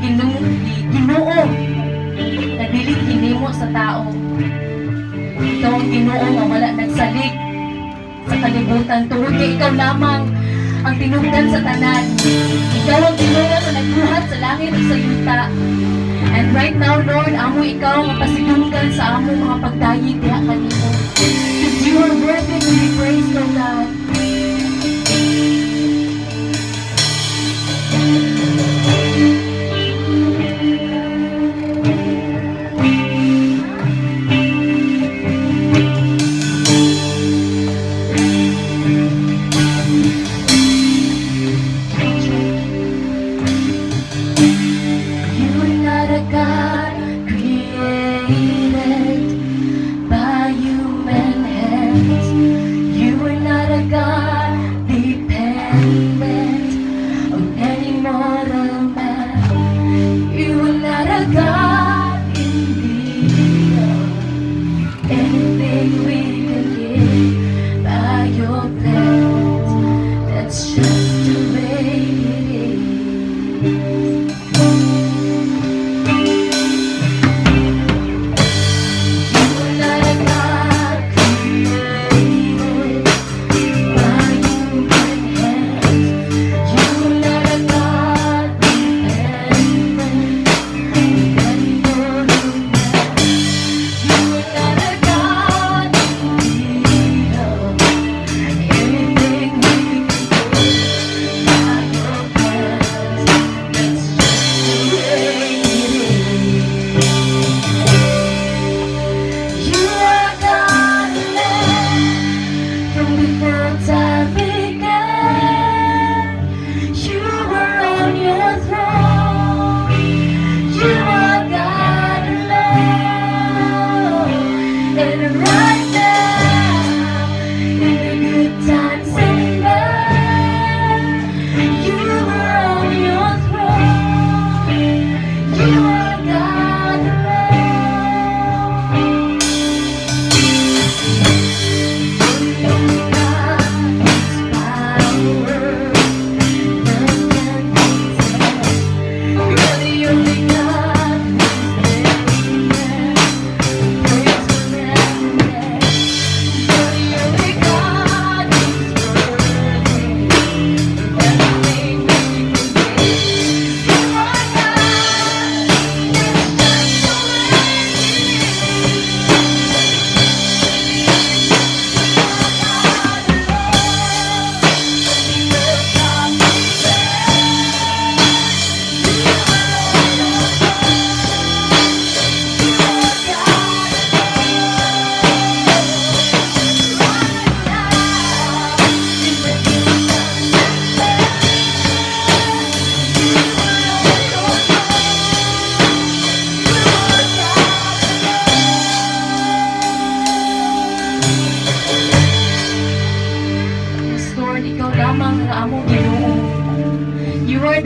Ginoo na dili hinimo sa tao. Ikaw ang Ginoo nga wala nagsalig sa kalibutan tungod kay ikaw lamang ang tinubdan sa tanan. Ikaw ang Ginoo nga nagbuhat sa langit ug sa yuta. And right now, Lord, amo ikaw nga pasidunggan sa amo mga pagdayi diha kanimo. Because you are worthy to be praised, O God.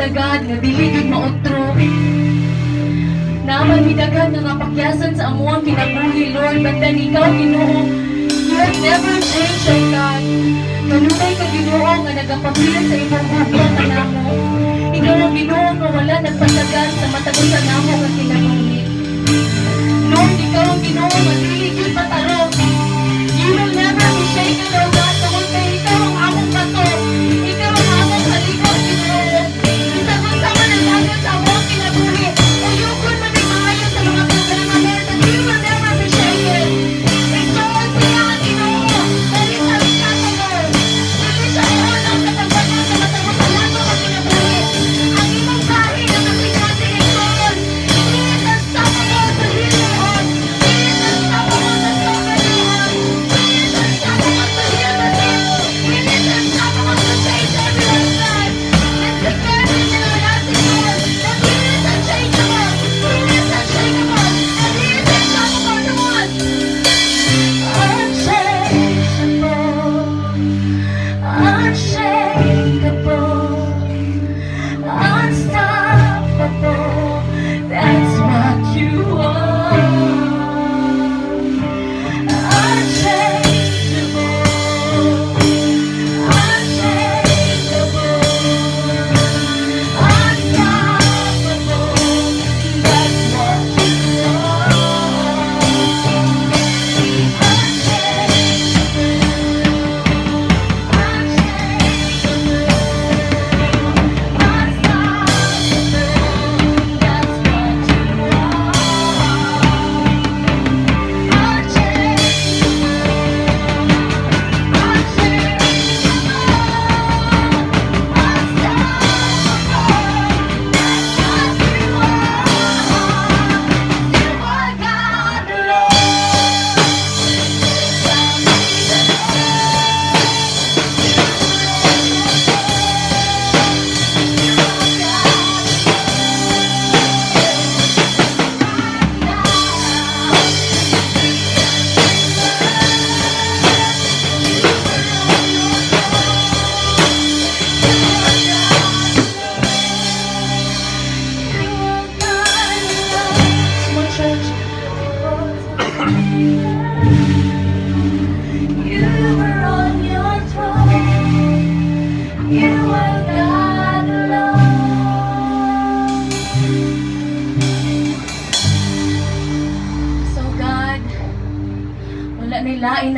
God nga dili gid mautro. Naman midaghan nga napakyasan sa amuang kinabuhi, Lord, but then ikaw Ginoo, you have never changed, O God. Kanunay ka Ginoo nga nagapagilan sa imong bukong kanamo. Ikaw ang Ginoo nga wala nagpasagan sa matagusan namo nga kinabuhi. Lord, ikaw ang Ginoo nga dili gid mataro. You will never be shaken, O God, tungod kay ikaw ang among bato. Ikaw ang among kalikot, Ginoo. Sama ng lagot sa among kinabuhi. Uyukon man ang maayo sa mga programa meron, and you will never be shaken. Igsoon siya ang Ginoo. Dali sa likasa, Lord. Dili siya ihulog sa pagbangon sa matagusan nato ang kinabuhi. Ang imong bahin ang maglikasi igsoon.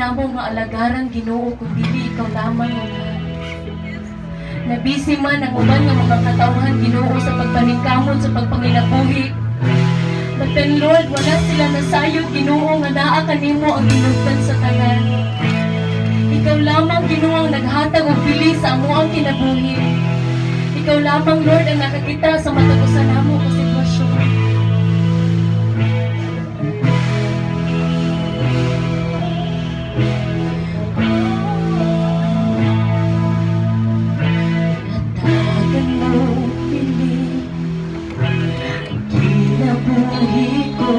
namo nga alagaran Ginoo kung dili ikaw lamang o God. Nabisi man ang uban nga mga katawhan Ginoo sa pagpaningkamot sa pagpanginabuhi. But then Lord, wala sila nasayod Ginoo nga naa kanimo ang ginugtan sa tanan. Ikaw lamang Ginoo ang naghatag og bili sa amoang kinabuhi. Ikaw lamang Lord ang nakakita sa matagusan namo nga sitwasyon. Natagan mo bili ang kinabuhi ko.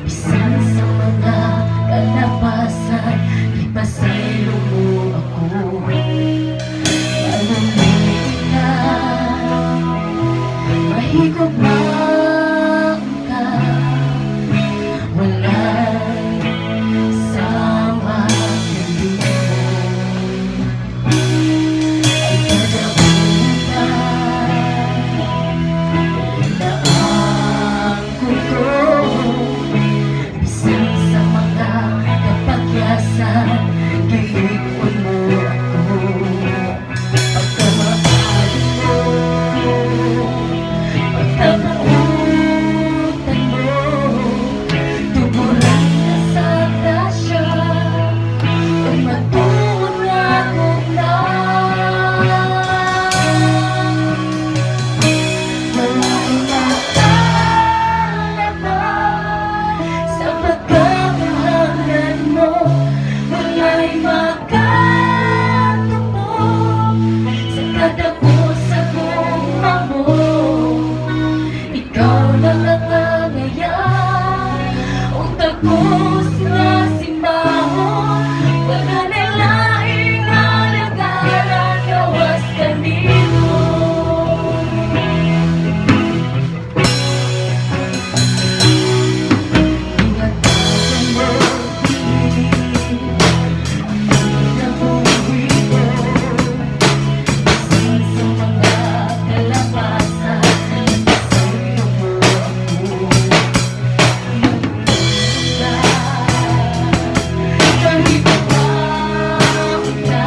Bisan sa mga kalapasan, ipasaylo mo ako. Mahigop lang ka, walang sama kundi mo. Ikadabutan na ang kuko, bisan sa mga kapagyasan, gilikon mo ako. Pagkamahal mo, pagkabutan mo, tuburan na sa tasya, at matunag mo na. Wala'y makalaman sa pagkamahalan mo, wala'y makatupok sa kadako sa guma mo. Ikaw lang ang nangayan, ang tagos na simbahon, wala na laing alagaran, gawas kanino. Ingatan mo, kinabuhi ko, bisan sa mga kalapasan, ipasaylo mo ako. Kahit bawal na,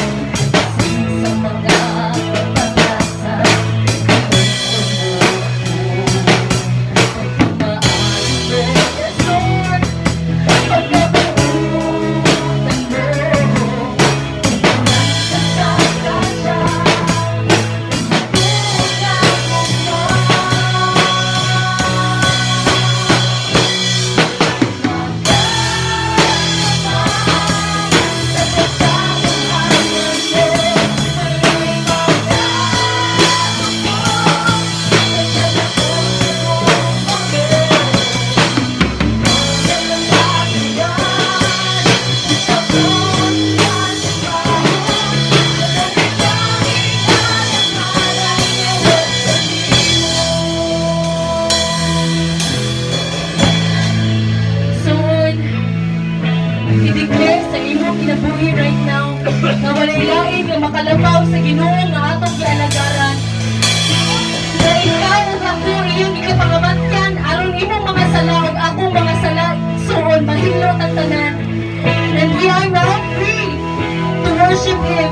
sama sa mga kapatasan, i-declare sa imong kinabuhi right now na walay lain nga makalabaw sa Ginoo nga atong gialagaran. Na ikaw ug ako iyong ikapangamatyan aron imong mga sala ug akong mga sala suon mahilot ang tanan. And we are now free to worship Him.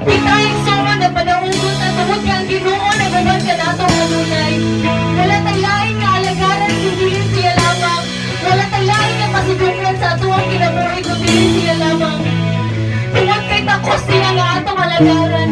Di tayong suon na panahugot na tungod ka ang Ginoo na gabag ka natong kanunay. Wala tayong lain nga alagaran kundi siya lamang. Wala tayong lain nga pasidunglan sa atuang kinabuhi kundi siya lamang. Tungod kay takos siya nga atong alagaran.